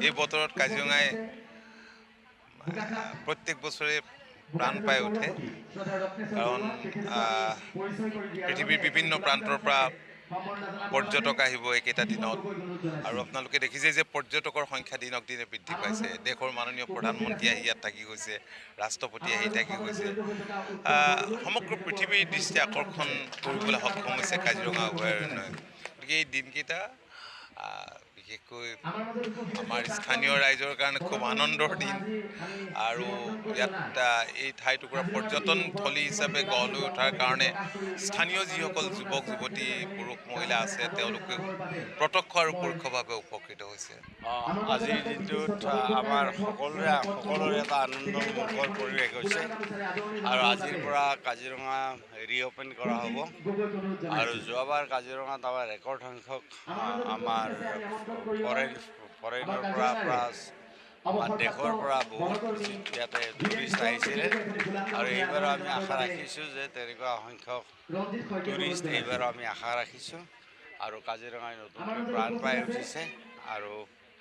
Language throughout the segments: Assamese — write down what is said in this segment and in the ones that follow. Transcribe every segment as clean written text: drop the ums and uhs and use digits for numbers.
এই বতৰত কাজিৰঙাই প্ৰত্যেক বছৰে প্ৰাণ পাই উঠে কাৰণ পৃথিৱীৰ বিভিন্ন প্ৰান্তৰ পৰা পৰ্যটক আহিব এইকেইটা দিনত আৰু আপোনালোকে দেখিছে যে পৰ্যটকৰ সংখ্যা দিনক দিনে বৃদ্ধি পাইছে দেশৰ মাননীয় প্ৰধানমন্ত্ৰী আহি ইয়াত থাকি গৈছে ৰাষ্ট্ৰপতি আহি থাকি গৈছে সমগ্ৰ পৃথিৱীৰ দৃষ্টি আকৰ্ষণ কৰিবলৈ সক্ষম হৈছে কাজিৰঙা অভয়াৰণ্যই গতিকে এই দিনকেইটা বিশেষকৈ আমাৰ স্থানীয় ৰাইজৰ কাৰণে খুব আনন্দৰ দিন আৰু ইয়াত এই ঠাইটুকুৰা পৰ্যটন থলী হিচাপে গঢ় লৈ উঠাৰ কাৰণে স্থানীয় যিসকল যুৱক যুৱতী পুৰুষ মহিলা আছে তেওঁলোকে প্ৰত্যক্ষ আৰু পৰোক্ষভাৱে উপকৃত হৈছে আজিৰ দিনটোত আমাৰ সকলোৰে এটা আনন্দমুখৰ পৰিৱেশ হৈছে আৰু আজিৰ পৰা কাজিৰঙা ৰিঅ'পেন কৰা হ'ব আৰু যোৱাবাৰ কাজিৰঙাত আমাৰ ৰেকৰ্ড সংখ্যক আমাৰ ফৰেইনৰ পৰা আমাৰ দেশৰ পৰা বহুত ইয়াতে টুৰিষ্ট আহিছিলে আৰু এইবাৰো আমি আশা ৰাখিছোঁ যে তেনেকুৱা সংখ্যক টুৰিষ্ট এইবাৰো আমি আশা ৰাখিছোঁ আৰু কাজিৰঙাই নতুনকৈ প্ৰাণ পাই উঠিছে আৰু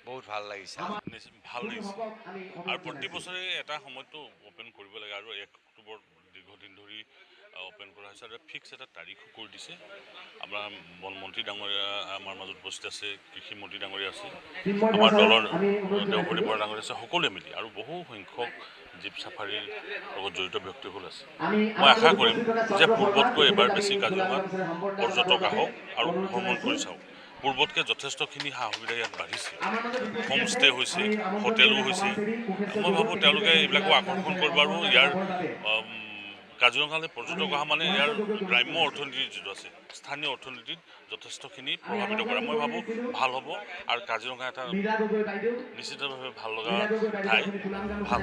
বহুত ভাল লাগিছে ভাল লাগিছে আৰু প্ৰতি বছৰে এটা সময়তো অ'পেন কৰিব লাগে আৰু 1 অক্টোবৰত দীৰ্ঘদিন ধৰি অ'পেন কৰা হৈছে আৰু ফিক্স এটা তাৰিখো কৰি দিছে আমাৰ বনমন্ত্ৰী ডাঙৰীয়া আমাৰ মাজত উপস্থিত আছে কৃষি মন্ত্ৰী ডাঙৰীয়া আছে আমাৰ দলৰ দেওপতি বৰা ডাঙৰীয়া আছে সকলোৱে মিলি আৰু বহু সংখ্যক জীপ চাফাৰীৰ লগত জড়িত ব্যক্তিসকল আছে মই আশা কৰিম যে পূৰ্বতকৈ এবাৰ বেছি কাজিৰঙাত পৰ্যটক আহক আৰু ভ্ৰমণ কৰি চাওক পূৰ্বতকৈ যথেষ্টখিনি সা সুবিধা ইয়াত বাঢ়িছে হোমষ্টে হৈছে হোটেলো হৈছে মই ভাবোঁ তেওঁলোকে এইবিলাকো আকৰ্ষণ কৰিব আৰু ইয়াৰ কাজিৰঙালৈ পৰ্যটক অহা মানে ইয়াৰ গ্ৰাম্য অৰ্থনীতি যিটো আছে স্থানীয় অৰ্থনীতিত যথেষ্টখিনি প্ৰভাৱিত কৰে মই ভাবোঁ ভাল হ'ব আৰু কাজিৰঙা এটা নিশ্চিতভাৱে ভাল লগা ঠাই ভাল